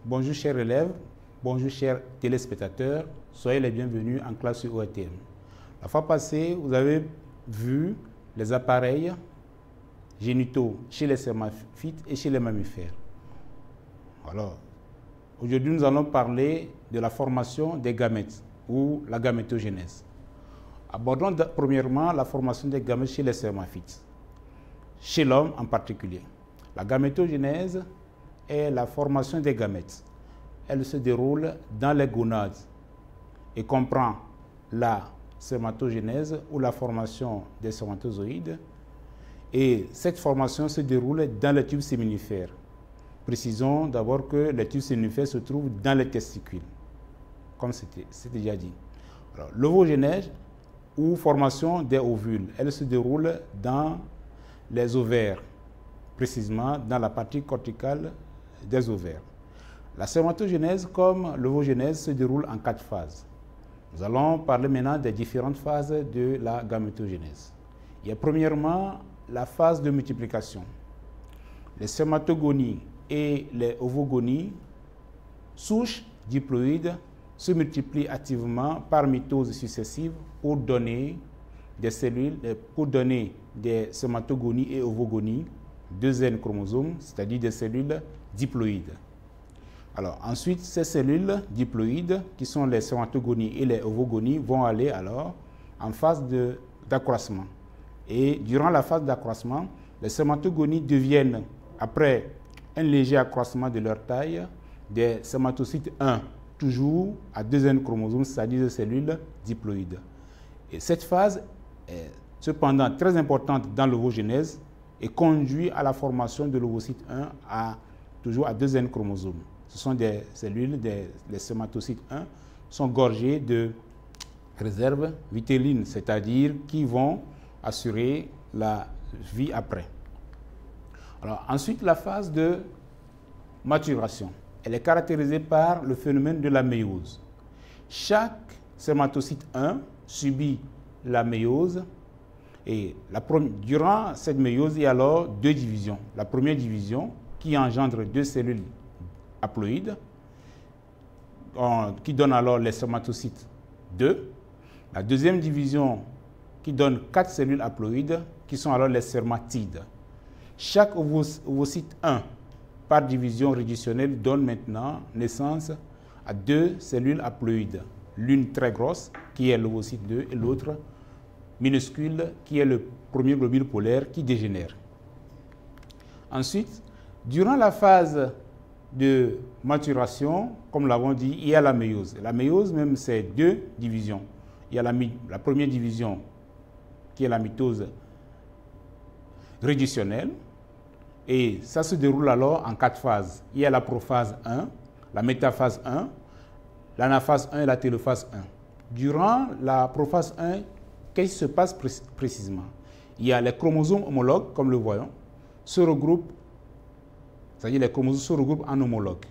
Bonjour chers élèves, bonjour chers téléspectateurs, soyez les bienvenus en classe sur ORTM. La fois passée, vous avez vu les appareils génitaux chez les spermatozoïdes et chez les mammifères. Alors, aujourd'hui nous allons parler de la formation des gamètes ou la gamétogenèse. Abordons premièrement la formation des gamètes chez les spermatozoïdes, chez l'homme en particulier. La gamétogenèse est la formation des gamètes. Elle se déroule dans les gonades et comprend la spermatogenèse ou la formation des spermatozoïdes. Et cette formation se déroule dans les tubes séminifères. Précisons d'abord que les tubes séminifères se trouvent dans les testicules, comme c'est déjà dit. L'ovogenèse ou formation des ovules, elle se déroule dans les ovaires, précisément dans la partie corticale des ovaires. La spermatogenèse comme l'ovogenèse se déroule en 4 phases. Nous allons parler maintenant des différentes phases de la gamétogenèse. Il y a premièrement la phase de multiplication. Les spermatogonies et les ovogonies, souches diploïdes, se multiplient activement par mitose successive pour donner des cellules, pour donner des spermatogonies et ovogonies, 2 N chromosomes, c'est-à-dire des cellules diploïdes. Alors ensuite, ces cellules diploïdes, qui sont les spermatogonies et les ovogonies, vont aller alors en phase d'accroissement. Et durant la phase d'accroissement, les spermatogonies deviennent, après un léger accroissement de leur taille, des spermatocytes 1, toujours à 2 N chromosomes, c'est-à-dire des cellules diploïdes. Et cette phase est cependant très importante dans l'ovogenèse et conduit à la formation de l'ovocyte 1 toujours à 2 N chromosomes. Ce sont des cellules, les spermatocytes 1 sont gorgés de réserves vitellines, c'est-à-dire qui vont assurer la vie après. Alors, ensuite, la phase de maturation. Elle est caractérisée par le phénomène de la méiose. Chaque spermatocyte 1 subit la méiose et durant cette méiose, il y a alors 2 divisions. La première division qui engendre 2 cellules haploïdes qui donne alors les spermatocytes 2. La deuxième division qui donne 4 cellules haploïdes qui sont alors les spermatides. Chaque ovocyte 1 par division réductionnelle donne maintenant naissance à 2 cellules haploïdes. L'une très grosse qui est l'ovocyte 2 et l'autre minuscule qui est le premier globule polaire qui dégénère. Ensuite, durant la phase de maturation, comme nous l'avons dit, il y a la méiose. La méiose même, c'est 2 divisions. Il y a la première division qui est la mitose réductionnelle. Et ça se déroule alors en 4 phases. Il y a la prophase 1, la métaphase 1, l'anaphase 1 et la télophase 1. Durant la prophase 1, qu'est-ce qui se passe précisément? Il y a les chromosomes homologues, comme le voyons, se regroupent, c'est-à-dire les chromosomes se regroupent en homologues.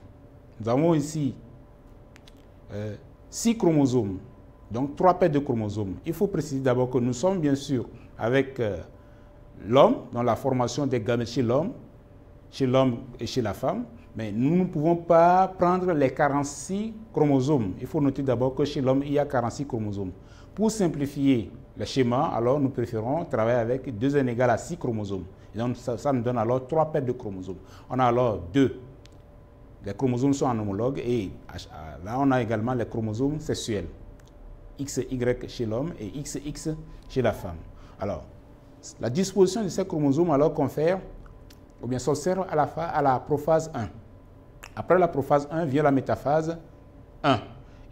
Nous avons ici 6 chromosomes, donc 3 paires de chromosomes. Il faut préciser d'abord que nous sommes bien sûr avec l'homme, dans la formation des gamètes chez l'homme et chez la femme, mais nous ne pouvons pas prendre les 46 chromosomes. Il faut noter d'abord que chez l'homme, il y a 46 chromosomes. Pour simplifier le schéma, alors nous préférons travailler avec 2 N égale à 6 chromosomes. Et donc ça nous donne alors 3 paires de chromosomes. On a alors 2. Les chromosomes sont en homologue et là on a également les chromosomes sexuels. XY chez l'homme et XX chez la femme. Alors, la disposition de ces chromosomes alors confère ou bien s'observe à la prophase 1. Après la prophase 1 vient la métaphase 1.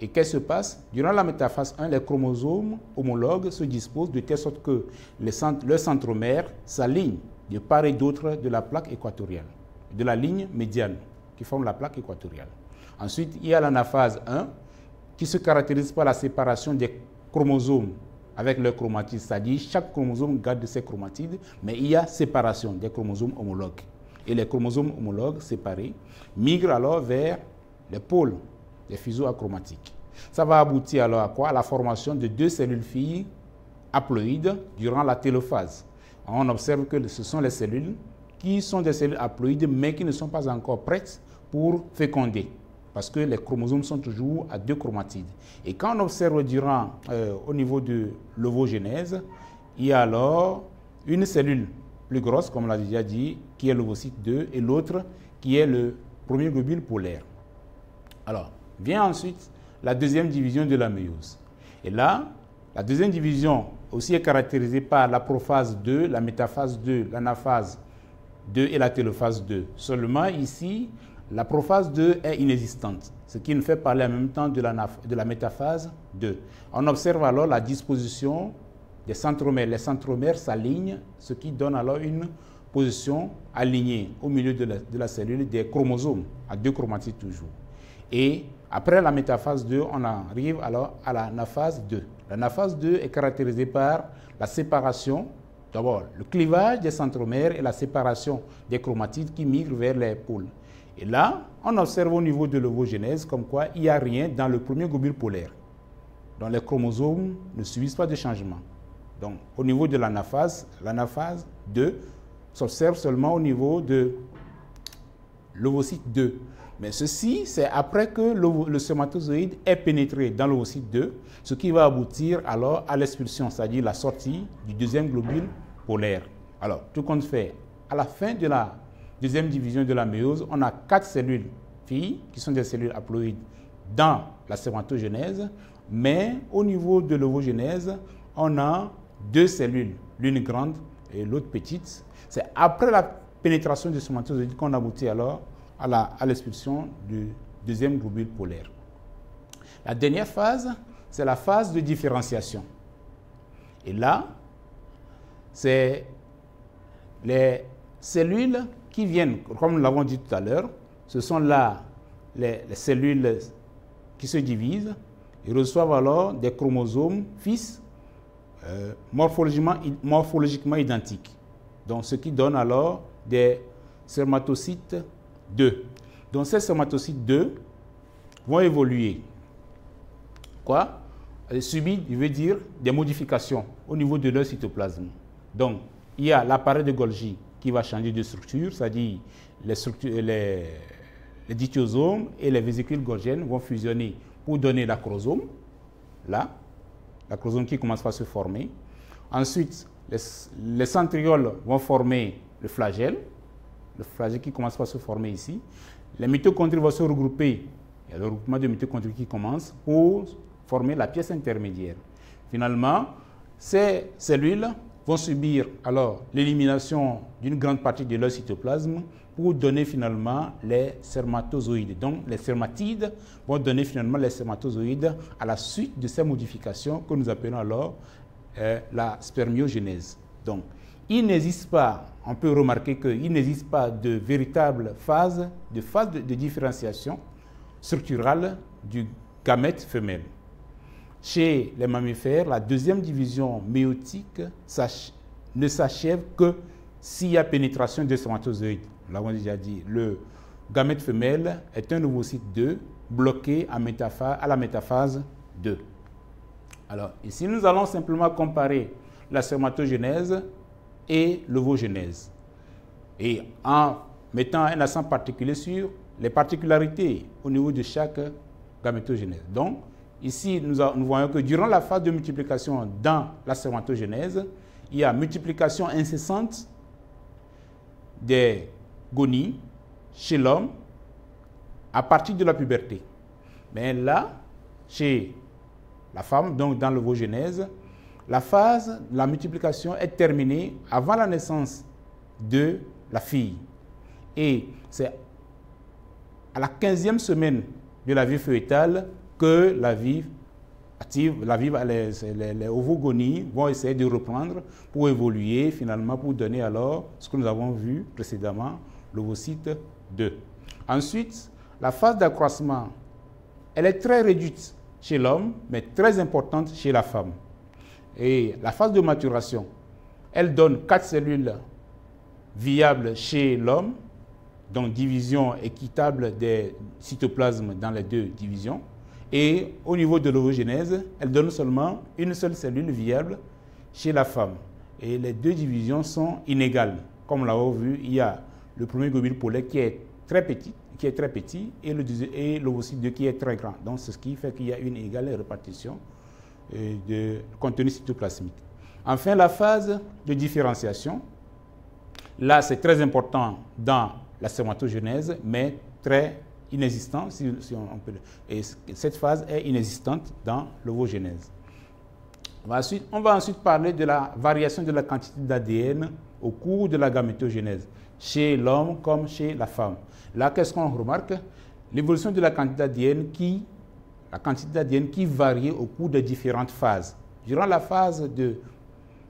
Et qu'est-ce qui se passe? Durant la métaphase 1, les chromosomes homologues se disposent de telle sorte que leurs centromères s'alignent de part et d'autre de la plaque équatoriale, de la ligne médiane qui forme la plaque équatoriale. Ensuite, il y a l'anaphase 1 qui se caractérise par la séparation des chromosomes avec leurs chromatides, c'est-à-dire chaque chromosome garde ses chromatides, mais il y a séparation des chromosomes homologues. Et les chromosomes homologues séparés migrent alors vers les pôles des fuseaux achromatiques. Ça va aboutir alors à quoi? À la formation de 2 cellules filles haploïdes durant la télophase. On observe que ce sont les cellules qui sont des cellules haploïdes mais qui ne sont pas encore prêtes pour féconder. parce que les chromosomes sont toujours à 2 chromatides. Et quand on observe au niveau de l'ovogenèse, il y a alors une cellule plus grosse, comme on l'a déjà dit, qui est l'ovocyte 2, et l'autre qui est le premier globule polaire. Alors, vient ensuite la deuxième division de la méiose. Et là, la deuxième division aussi est caractérisée par la prophase 2, la métaphase 2, l'anaphase 2 et la télophase 2. Seulement ici, la prophase 2 est inexistante, ce qui nous fait parler en même temps de la métaphase 2. On observe alors la disposition des centromères. Les centromères s'alignent, ce qui donne alors une position alignée au milieu de la cellule des chromosomes, à 2 chromatides toujours. Et après la métaphase 2, on arrive alors à l'anaphase 2. L'anaphase 2 est caractérisée par la séparation, d'abord le clivage des centromères et la séparation des chromatides qui migrent vers les pôles. Et là, on observe au niveau de l'ovogenèse comme quoi il n'y a rien dans le premier globule polaire. Donc les chromosomes ne subissent pas de changement. Donc au niveau de l'anaphase 2 s'observe seulement au niveau de l'ovocyte 2. Mais ceci, c'est après que le spermatozoïde est pénétré dans l'ovocyte 2, ce qui va aboutir alors à l'expulsion, c'est-à-dire la sortie du deuxième globule polaire. Alors, tout compte fait, à la fin de la deuxième division de la méiose, on a 4 cellules filles, qui sont des cellules haploïdes, dans la spermatogenèse, mais au niveau de l'ovogenèse, on a 2 cellules, l'une grande et l'autre petite. C'est après la pénétration du spermatozoïde qu'on aboutit alors à l'expulsion du deuxième globule polaire. La dernière phase, c'est la phase de différenciation. Et là, c'est les cellules qui viennent, comme nous l'avons dit tout à l'heure, ce sont là les cellules qui se divisent et reçoivent alors des chromosomes fils morphologiquement identiques. Donc, ce qui donne alors des spermatocytes 2. Donc ces spermatocytes 2 vont évoluer. Quoi? Subir, il veut dire des modifications au niveau de leur cytoplasme. Donc, il y a l'appareil de Golgi qui va changer de structure, c'est-à-dire les dichyosomes et les vésicules golgiennes vont fusionner pour donner l'acrosome, là, l'acrosome qui commence par se former. Ensuite, les centrioles vont former le flagelle qui commence par se former ici. Les mitochondries vont se regrouper, il y a le regroupement de mitochondries qui commence pour former la pièce intermédiaire. Finalement, ces cellules vont subir alors l'élimination d'une grande partie de leur cytoplasme pour donner finalement les spermatozoïdes. Donc les spermatides vont donner finalement les spermatozoïdes à la suite de ces modifications que nous appelons alors la spermiogenèse. Donc il n'existe pas, on peut remarquer qu'il n'existe pas de véritable phase de différenciation structurale du gamète femelle. Chez les mammifères, la deuxième division méiotique ne s'achève que s'il y a pénétration des spermatozoïdes. Nous l'avons déjà dit, le gamète femelle est un ovocyte 2 bloqué à la métaphase 2. Alors, ici, nous allons simplement comparer la spermatogenèse et l'ovogenèse. Et en mettant un accent particulier sur les particularités au niveau de chaque gamétogenèse. Donc, ici, nous voyons que durant la phase de multiplication dans la spermatogenèse, il y a multiplication incessante des gonies chez l'homme à partir de la puberté. Mais là, chez la femme, donc dans l'ovogenèse, la multiplication est terminée avant la naissance de la fille. Et c'est à la 15e semaine de la vie fœtale que la vie active, les ovogonies vont essayer de reprendre pour évoluer finalement, pour donner alors ce que nous avons vu précédemment, l'ovocyte 2. Ensuite, la phase d'accroissement, elle est très réduite chez l'homme, mais très importante chez la femme. Et la phase de maturation, elle donne 4 cellules viables chez l'homme, donc division équitable des cytoplasmes dans les 2 divisions. Et au niveau de l'ovogenèse, elle donne seulement une seule cellule viable chez la femme. Et les 2 divisions sont inégales. Comme nous l'avons vu, il y a le premier globule polaire qui est très petit, qui est très petit et l'ovocyte 2 qui est très grand. Donc, c'est ce qui fait qu'il y a une égale répartition de contenu cytoplasmique. Enfin, la phase de différenciation. Là, c'est très important dans la spermatogenèse, mais très inexistant, si on peut. Et cette phase est inexistante dans l'ovogenèse. On va ensuite parler de la variation de la quantité d'ADN au cours de la gamétogenèse, chez l'homme comme chez la femme. Là, qu'est-ce qu'on remarque? L'évolution de la quantité d'ADN qui varie au cours des différentes phases. Durant la phase de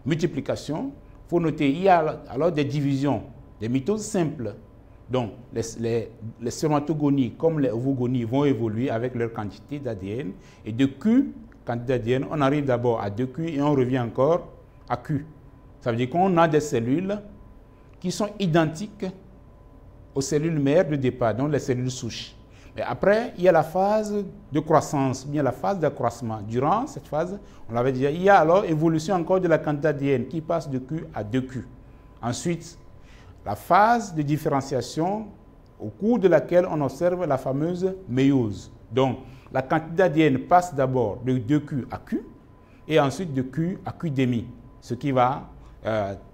multiplication, il faut noter qu'il y a alors des divisions, des mitoses simples. Donc, les spermatogonies comme les ovogonies vont évoluer avec leur quantité d'ADN. Et de Q, quantité d'ADN, on arrive d'abord à 2Q et on revient encore à Q. Ça veut dire qu'on a des cellules qui sont identiques aux cellules mères de départ, donc les cellules souches. Mais après, il y a la phase de croissance, bien la phase d'accroissement. Durant cette phase, on l'avait dit, il y a alors évolution encore de la quantité d'ADN qui passe de Q à 2Q. Ensuite, la phase de différenciation au cours de laquelle on observe la fameuse méiose. Donc, la quantité d'ADN passe d'abord de 2Q à Q et ensuite de Q à Q demi, ce qui va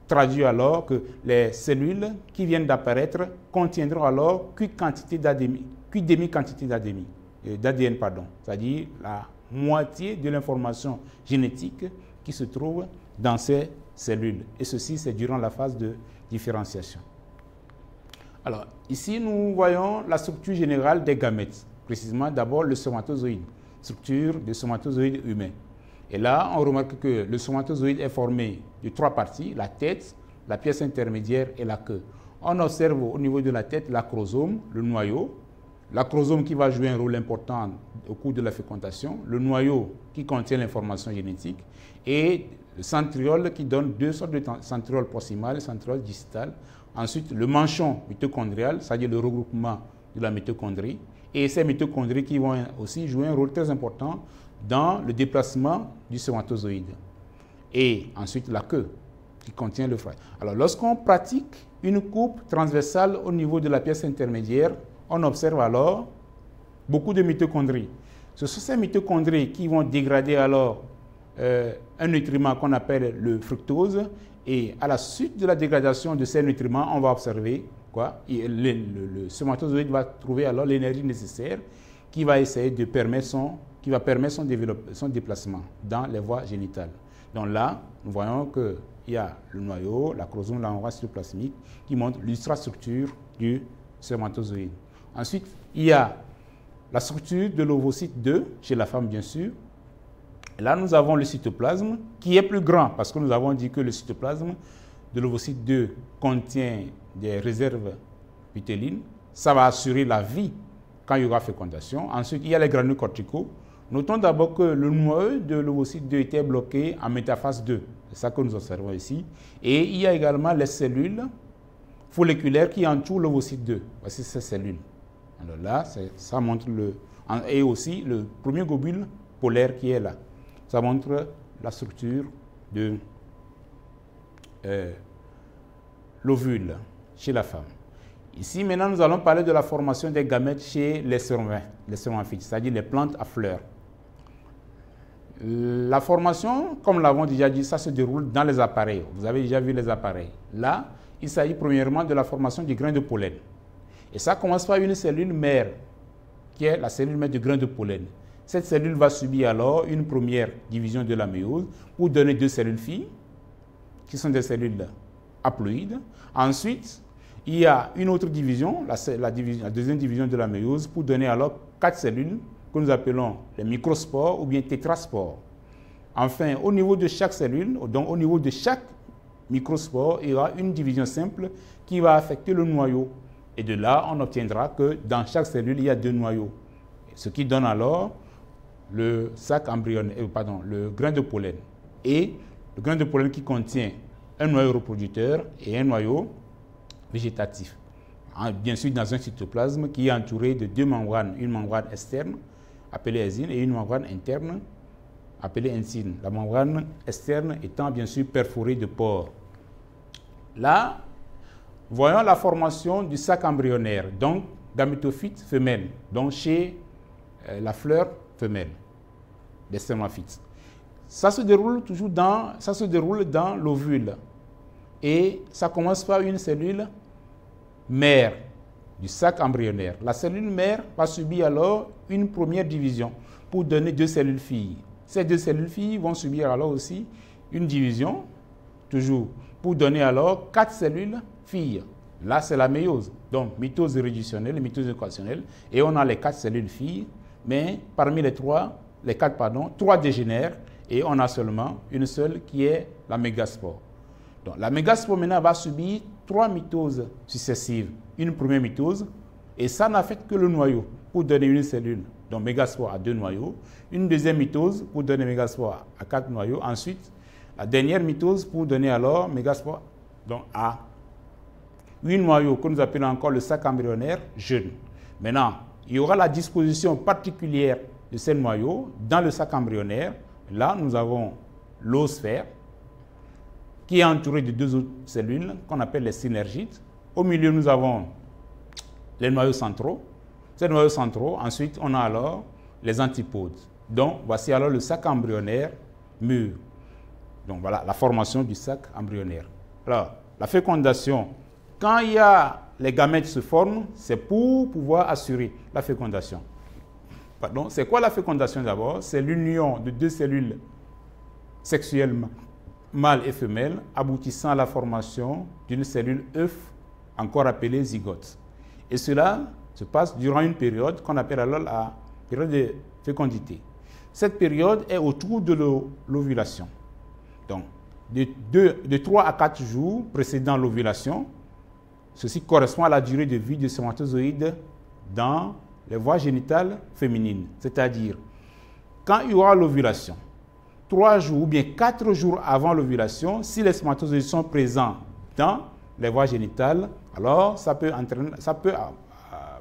traduire alors que les cellules qui viennent d'apparaître contiendront alors Q demi quantité d'ADN, c'est-à-dire la moitié de l'information génétique qui se trouve dans ces cellules. Et ceci, c'est durant la phase de différenciation. Alors, ici, nous voyons la structure générale des gamètes. Précisément, d'abord, le spermatozoïde, structure du spermatozoïde humain. Et là, on remarque que le spermatozoïde est formé de 3 parties, la tête, la pièce intermédiaire et la queue. On observe au niveau de la tête l'acrosome, le noyau, l'acrosome qui va jouer un rôle important au cours de la fécondation, le noyau qui contient l'information génétique et le centriole qui donne 2 sortes de centriole proximal et centriole distal. Ensuite, le manchon mitochondrial, c'est-à-dire le regroupement de la mitochondrie, et ces mitochondries qui vont aussi jouer un rôle très important dans le déplacement du spermatozoïde. Et ensuite, la queue qui contient le foie. Alors, lorsqu'on pratique une coupe transversale au niveau de la pièce intermédiaire, on observe alors beaucoup de mitochondries. Ce sont ces mitochondries qui vont dégrader alors un nutriment qu'on appelle le fructose. Et à la suite de la dégradation de ces nutriments, on va observer quoi? Le spermatozoïde va trouver alors l'énergie nécessaire qui va essayer de permettre son déplacement dans les voies génitales. Donc là, nous voyons qu'il y a le noyau, l'acrosome, l'enroi cytoplasmique qui montre l'ultrastructure du spermatozoïde. Ensuite, il y a la structure de l'ovocyte 2, chez la femme bien sûr. Et là, nous avons le cytoplasme qui est plus grand parce que nous avons dit que le cytoplasme de l'ovocyte 2 contient des réserves vitellines. Ça va assurer la vie quand il y aura fécondation. Ensuite, il y a les granules corticaux. Notons d'abord que le noyau de l'ovocyte 2 était bloqué en métaphase 2. C'est ça que nous observons ici. Et il y a également les cellules folliculaires qui entourent l'ovocyte 2. Voici ces cellules. Alors là, ça montre et aussi le premier globule polaire qui est là. Ça montre la structure de l'ovule chez la femme. Ici, maintenant, nous allons parler de la formation des gamètes chez les spermaphites, c'est-à-dire les plantes à fleurs. La formation, comme nous l'avons déjà dit, ça se déroule dans les appareils. Vous avez déjà vu les appareils. Là, il s'agit premièrement de la formation du grain de pollen. Et ça commence par une cellule mère, qui est la cellule mère du grain de pollen. Cette cellule va subir alors une première division de la méiose pour donner 2 cellules filles, qui sont des cellules haploïdes. Ensuite, il y a une autre division, la deuxième division de la méiose, pour donner alors 4 cellules que nous appelons les microspores ou bien tétraspores. Enfin, au niveau de chaque cellule, donc au niveau de chaque microspore, il y aura une division simple qui va affecter le noyau. Et de là, on obtiendra que dans chaque cellule, il y a 2 noyaux. Ce qui donne alors le sac embryonnaire, le grain de pollen. Et le grain de pollen qui contient un noyau reproducteur et un noyau végétatif. Bien sûr, dans un cytoplasme qui est entouré de 2 membranes, une membrane externe appelée ésine et une membrane interne appelée ensine. La membrane externe étant bien sûr perforée de pores. Là, voyons la formation du sac embryonnaire. Donc, gamétophytes femelles, donc chez la fleur femelle des spermaphytes. Ça se déroule toujours dans l'ovule et ça commence par une cellule mère du sac embryonnaire. La cellule mère va subir alors une première division pour donner 2 cellules filles. Ces 2 cellules filles vont subir alors aussi une division, toujours, pour donner alors 4 cellules filles. Là, c'est la méiose. Donc, mitose réductionnelle, mitose équationnelle, et on a les 4 cellules filles, mais parmi les 3 dégénèrent, et on a seulement une seule qui est la mégaspore. Donc, la mégaspore maintenant va subir 3 mitoses successives. Une première mitose, et ça n'affecte que le noyau pour donner une cellule. Donc, mégaspore à 2 noyaux. Une deuxième mitose pour donner mégaspore à 4 noyaux. Ensuite, la dernière mitose pour donner alors mégaspore donc à 8 noyaux que nous appelons encore le sac embryonnaire jeune. Maintenant, il y aura la disposition particulière de ces noyaux dans le sac embryonnaire. Là, nous avons l'oosphère qui est entourée de 2 autres cellules qu'on appelle les synergites. Au milieu, nous avons les noyaux centraux. Ces noyaux centraux, ensuite, on a alors les antipodes. Donc, voici alors le sac embryonnaire mûr. Donc, voilà la formation du sac embryonnaire. Alors, la fécondation, quand il y a les gamètes se forment, c'est pour pouvoir assurer la fécondation. Pardon, c'est quoi la fécondation d'abord? C'est l'union de 2 cellules sexuelles mâle et femelle aboutissant à la formation d'une cellule œuf, encore appelée zygote. Et cela se passe durant une période qu'on appelle alors la période de fécondité. Cette période est autour de l'ovulation. Donc, de 3 à 4 jours précédant l'ovulation, ceci correspond à la durée de vie du spermatozoïde dans les voies génitales féminines. C'est-à-dire, quand il y aura l'ovulation, 3 jours ou bien 4 jours avant l'ovulation, si les spermatozoïdes sont présents dans les voies génitales, alors ça peut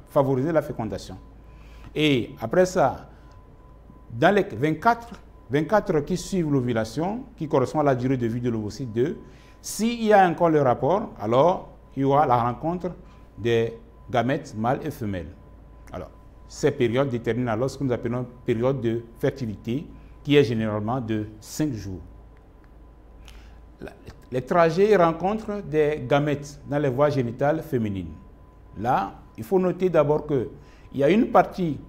favoriser la fécondation. Et après ça, dans les 24 heures qui suivent l'ovulation, qui correspond à la durée de vie de l'ovocyte 2, s'il y a encore le rapport, alors il y aura la rencontre des gamètes mâles et femelles. Alors, ces périodes déterminent alors ce que nous appelons période de fertilité, qui est généralement de 5 jours. Les trajets et rencontres des gamètes dans les voies génitales féminines. Là, il faut noter d'abord qu'il y a une partie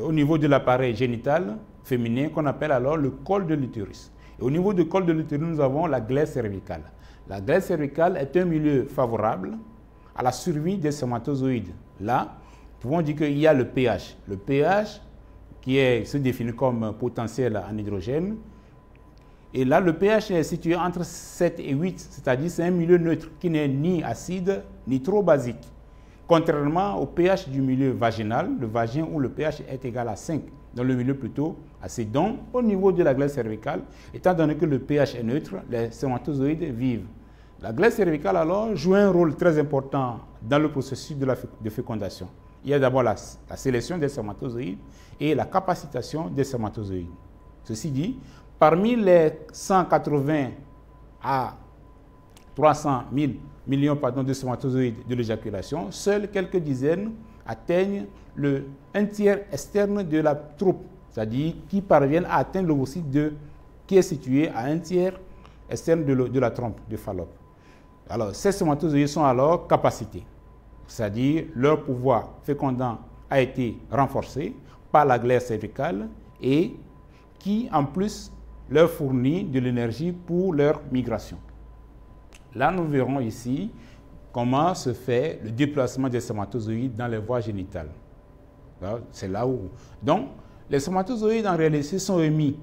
au niveau de l'appareil génital féminin qu'on appelle alors le col de l'utérus. Et au niveau du col de l'utérus, nous avons la glaire cervicale. La glaire cervicale est un milieu favorable à la survie des spermatozoïdes. Là, nous pouvons dire qu'il y a le pH. Le pH qui se définit comme potentiel en hydrogène. Et là, le pH est situé entre 7 et 8, c'est-à-dire c'est un milieu neutre qui n'est ni acide ni trop basique. Contrairement au pH du milieu vaginal, le vagin où le pH est égal à 5, dans le milieu plutôt acide. Donc, au niveau de la glaire cervicale, étant donné que le pH est neutre, les spermatozoïdes vivent. La glaire cervicale, alors, joue un rôle très important dans le processus de fécondation. Il y a d'abord la sélection des spermatozoïdes et la capacitation des spermatozoïdes. Ceci dit, parmi les 180 à 300 000 millions de spermatozoïdes de l'éjaculation, seules quelques dizaines atteignent un tiers externe de la troupe, c'est-à-dire qui parviennent à atteindre l'ovocyte 2, qui est situé à un tiers externe de la trompe de Fallope. Alors, ces spermatozoïdes sont alors capacités, c'est-à-dire leur pouvoir fécondant a été renforcé par la glaire cervicale et qui, en plus, leur fournit de l'énergie pour leur migration. Là, nous verrons ici comment se fait le déplacement des spermatozoïdes dans les voies génitales. C'est là où... Donc, les spermatozoïdes, en réalité, sont émis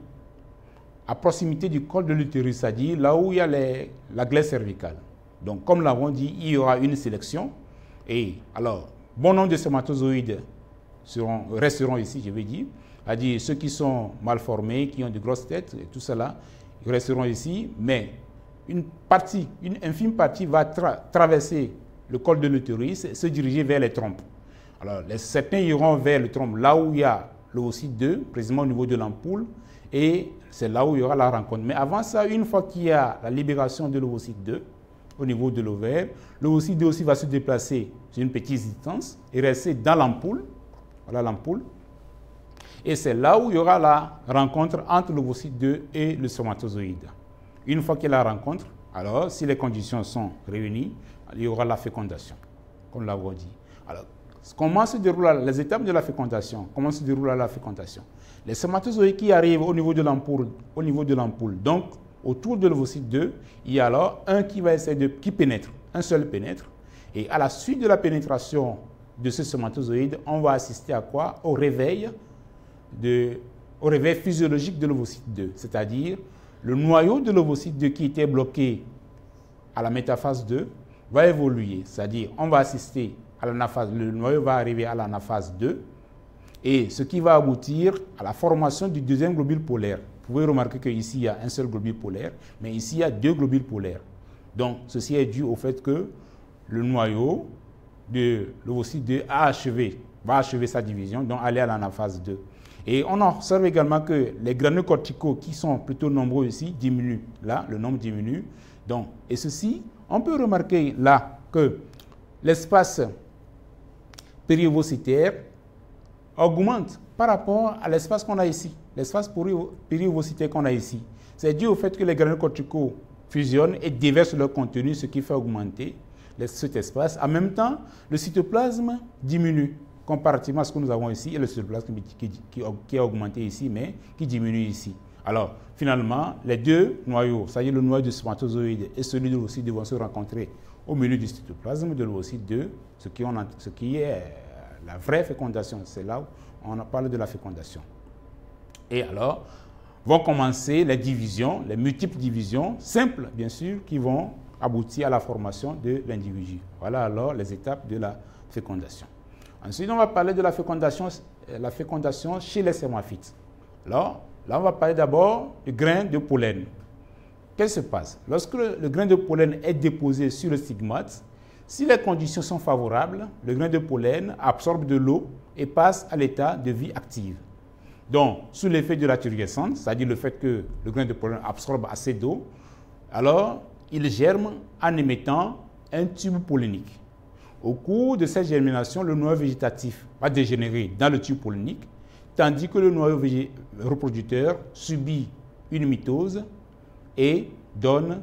à proximité du col de l'utérus, c'est-à-dire là où il y a la glaire cervicale. Donc, comme l'avons dit, il y aura une sélection. Et alors, bon nombre de spermatozoïdes resteront ici, je vais dire. C'est-à-dire ceux qui sont mal formés, qui ont de grosses têtes, et tout cela, ils resteront ici. Mais une infime partie va traverser le col de l'utérus et se diriger vers les trompes. Alors, certains iront vers le trompe, là où il y a l'ovocyte 2, précisément au niveau de l'ampoule, et c'est là où il y aura la rencontre. Mais avant ça, une fois qu'il y a la libération de l'ovocyte 2, au niveau de l'ovaire. L'ovocyte 2 aussi va se déplacer sur une petite distance et rester dans l'ampoule. Voilà l'ampoule. Et c'est là où il y aura la rencontre entre l'ovocyte 2 et le spermatozoïde. Une fois qu'il y a la rencontre, alors si les conditions sont réunies, il y aura la fécondation, comme l'avons dit. Alors, comment se déroulent les étapes de la fécondation? Comment se déroule la fécondation? Les spermatozoïdes qui arrivent au niveau de l'ampoule, donc autour de l'ovocyte 2, il y a alors un qui va essayer qui pénètre, un seul pénètre. Et à la suite de la pénétration de ce spermatozoïde, on va assister à quoi? Au réveil physiologique de l'ovocyte 2, c'est-à-dire le noyau de l'ovocyte 2 qui était bloqué à la métaphase 2 va évoluer, c'est-à-dire on va assister à l'anaphase, le noyau va arriver à l'anaphase 2, et ce qui va aboutir à la formation du deuxième globule polaire. Vous pouvez remarquer qu'ici, il y a un seul globule polaire, mais ici, il y a deux globules polaires. Donc, ceci est dû au fait que le noyau de l'ovocyte 2 va achever sa division, donc aller à l'anaphase 2. Et on observe également que les granules corticaux, qui sont plutôt nombreux ici, diminuent. Là, le nombre diminue. Donc, et ceci, on peut remarquer là que l'espace périovocitaire augmente par rapport à l'espace qu'on a ici, l'espace périovocitaire qu'on a ici. C'est dû au fait que les granules corticaux fusionnent et déversent leur contenu, ce qui fait augmenter cet espace. En même temps, le cytoplasme diminue comparativement à ce que nous avons ici, et le cytoplasme qui a augmenté ici, mais qui diminue ici. Alors, finalement, les deux noyaux, c'est-à-dire le noyau du spermatozoïde et celui de l'ovocyte 2 vont se rencontrer au milieu du cytoplasme de l'ovocyte 2, ce qui est la vraie fécondation. C'est là où on parle de la fécondation. Et alors, vont commencer les divisions, les multiples divisions, simples bien sûr, qui vont aboutir à la formation de l'individu. Voilà alors les étapes de la fécondation. Ensuite, on va parler de la fécondation chez les spermaphytes. Alors, là, on va parler d'abord du grain de pollen. Qu'est-ce qui se passe? Lorsque le grain de pollen est déposé sur le stigmate, si les conditions sont favorables, le grain de pollen absorbe de l'eau et passe à l'état de vie active. Donc, sous l'effet de la turgescence, c'est-à-dire le fait que le grain de pollen absorbe assez d'eau, alors il germe en émettant un tube pollinique. Au cours de cette germination, le noyau végétatif va dégénérer dans le tube pollinique, tandis que le noyau reproducteur subit une mitose et donne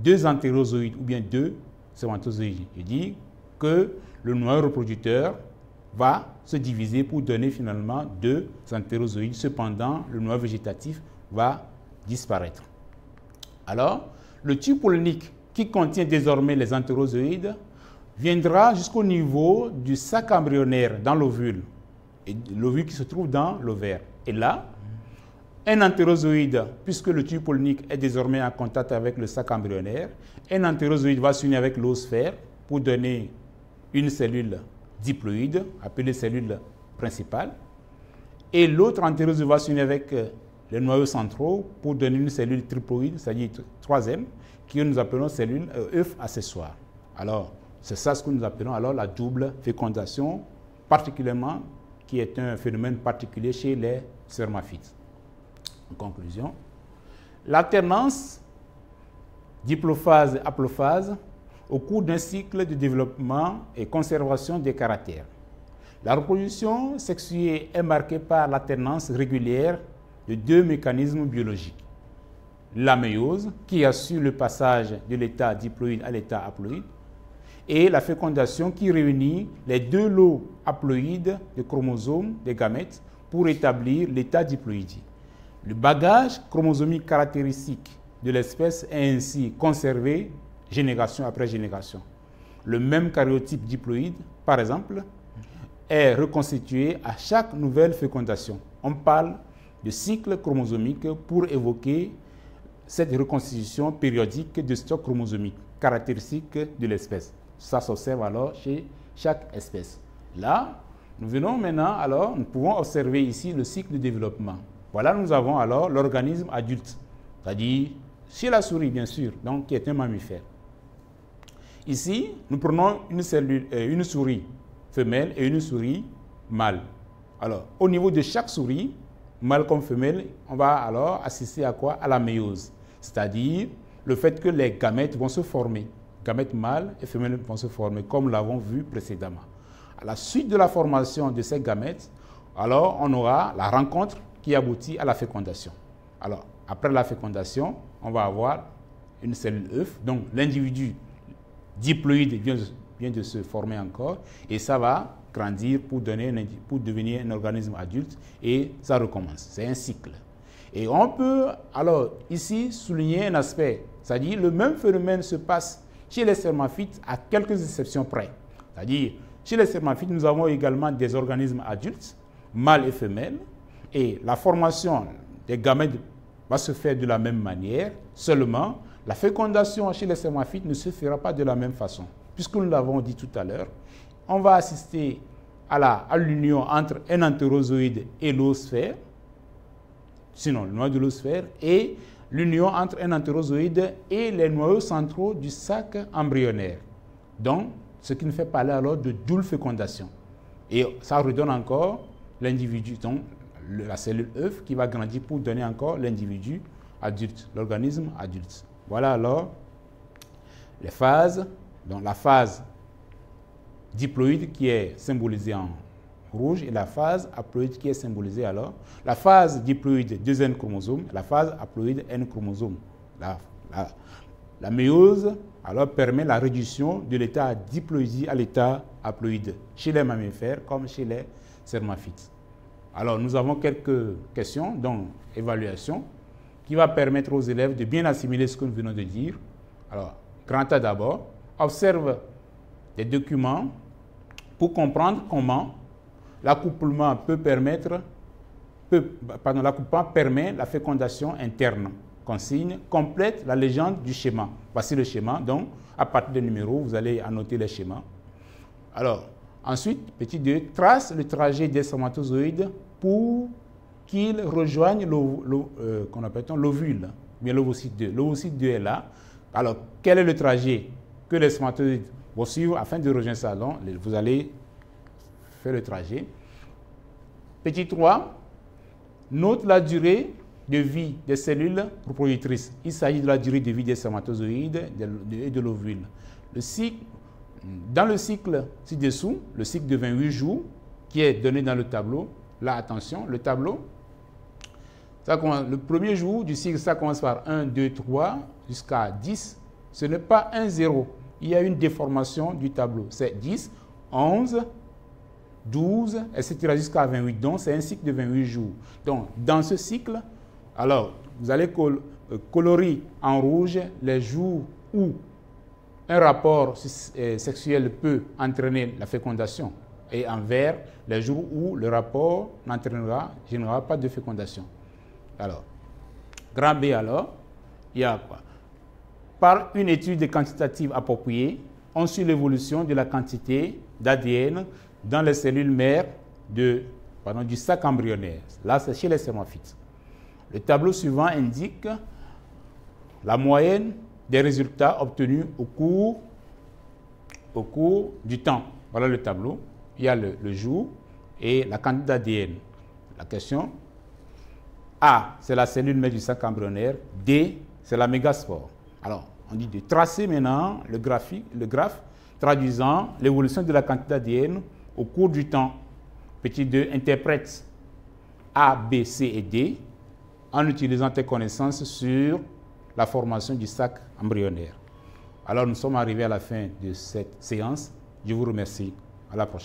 deux entérozoïdes ou bien deux spermatozoïdes. Je dis que le noyau reproducteur va se diviser pour donner finalement deux entérozoïdes. Cependant, le noyau végétatif va disparaître. Alors, le tube pollinique qui contient désormais les entérozoïdes viendra jusqu'au niveau du sac embryonnaire dans l'ovule, et l'ovule qui se trouve dans l'ovaire. Et là, un entérozoïde, puisque le tube pollinique est désormais en contact avec le sac embryonnaire, un entérozoïde va s'unir avec l'oosphère pour donner une cellule diploïde, appelée cellule principale, et l'autre entérozoïde va s'unir avec les noyaux centraux pour donner une cellule triploïde, c'est-à-dire troisième, que nous appelons cellule œuf accessoire. Alors, c'est ça ce que nous appelons alors la double fécondation, particulièrement, qui est un phénomène particulier chez les spermaphytes. En conclusion, l'alternance diplophase-haplophase au cours d'un cycle de développement et conservation des caractères. La reproduction sexuée est marquée par l'alternance régulière de deux mécanismes biologiques. La méiose, qui assure le passage de l'état diploïde à l'état haploïde, et la fécondation qui réunit les deux lots haploïdes des chromosomes des gamètes pour établir l'état diploïdie. Le bagage chromosomique caractéristique de l'espèce est ainsi conservé génération après génération. Le même karyotype diploïde, par exemple, est reconstitué à chaque nouvelle fécondation. On parle de cycle chromosomique pour évoquer cette reconstitution périodique de stock chromosomique caractéristique de l'espèce. Ça s'observe alors chez chaque espèce. Là, nous venons maintenant, alors, nous pouvons observer ici le cycle de développement. Voilà, nous avons alors l'organisme adulte, c'est-à-dire chez la souris, bien sûr, donc qui est un mammifère. Ici, nous prenons une souris femelle et une souris mâle. Alors, au niveau de chaque souris, mâle comme femelle, on va alors assister à quoi? À la méiose, c'est-à-dire le fait que les gamètes vont se former gamètes mâles et femelles vont se former, comme nous l'avons vu précédemment. À la suite de la formation de ces gamètes, alors on aura la rencontre qui aboutit à la fécondation. Alors, après la fécondation, on va avoir une cellule œuf. Donc, l'individu diploïde vient de se former encore et ça va grandir pour devenir un organisme adulte et ça recommence. C'est un cycle. Et on peut alors ici souligner un aspect, c'est-à-dire le même phénomène se passe chez les spermaphites à quelques exceptions près. C'est-à-dire, chez les spermaphites, nous avons également des organismes adultes, mâles et femelles, et la formation des gamètes va se faire de la même manière, seulement la fécondation chez les spermaphites ne se fera pas de la même façon. Puisque nous l'avons dit tout à l'heure, on va assister à l'union entre un entérozoïde et l'oosphère, sinon le noyau de l'oosphère, et l'union entre un entérozoïde et les noyaux centraux du sac embryonnaire. Donc, ce qui nous fait parler alors de double fécondation. Et ça redonne encore l'individu, donc la cellule œuf qui va grandir pour donner encore l'individu adulte, l'organisme adulte. Voilà alors les phases. Donc la phase diploïde qui est symbolisée en rouge et la phase haploïde qui est symbolisée alors. La phase diploïde 2N chromosomes, la phase haploïde N chromosomes. La méiose alors permet la réduction de l'état diploïdie à l'état haploïde chez les mammifères comme chez les spermaphites. Alors nous avons quelques questions, donc évaluation, qui va permettre aux élèves de bien assimiler ce que nous venons de dire. Alors, grand A d'abord, observe des documents pour comprendre comment l'accouplement permet la fécondation interne. Consigne, complète la légende du schéma. Voici le schéma, donc à partir des numéros, vous allez annoter les schémas. Alors, ensuite, petit 2, trace le trajet des spermatozoïdes pour qu'ils rejoignent l'ovule, bien l'ovocyte 2. L'ovocyte 2 est là. Alors, quel est le trajet que les spermatozoïdes vont suivre afin de rejoindre ça? Donc, vous allez faire le trajet. Petit 3, note la durée de vie des cellules reproductrices. Il s'agit de la durée de vie des spermatozoïdes et de l'ovule. Dans le cycle ci-dessous, le cycle de 28 jours, qui est donné dans le tableau, là, attention, le tableau, le premier jour du cycle, ça commence par 1, 2, 3, jusqu'à 10. Ce n'est pas 1, 0. Il y a une déformation du tableau. C'est 10, 11, 12, etc. jusqu'à 28. Donc, c'est un cycle de 28 jours. Donc, dans ce cycle, alors, vous allez colorer en rouge les jours où un rapport sexuel peut entraîner la fécondation. Et en vert, les jours où le rapport générera pas de fécondation. Alors, grand B alors, il y a quoi? Par une étude quantitative appropriée, on suit l'évolution de la quantité d'ADN dans les cellules mères du sac embryonnaire. Là, c'est chez les spermaphites. Le tableau suivant indique la moyenne des résultats obtenus au cours du temps. Voilà le tableau. Il y a le jour et la quantité d'ADN. La question A, c'est la cellule mère du sac embryonnaire. D, c'est la mégaspore. Alors, on dit de tracer maintenant le graphe traduisant l'évolution de la quantité d'ADN au cours du temps. Petit 2, interprète A, B, C et D en utilisant tes connaissances sur la formation du sac embryonnaire. Alors, nous sommes arrivés à la fin de cette séance. Je vous remercie. À la prochaine.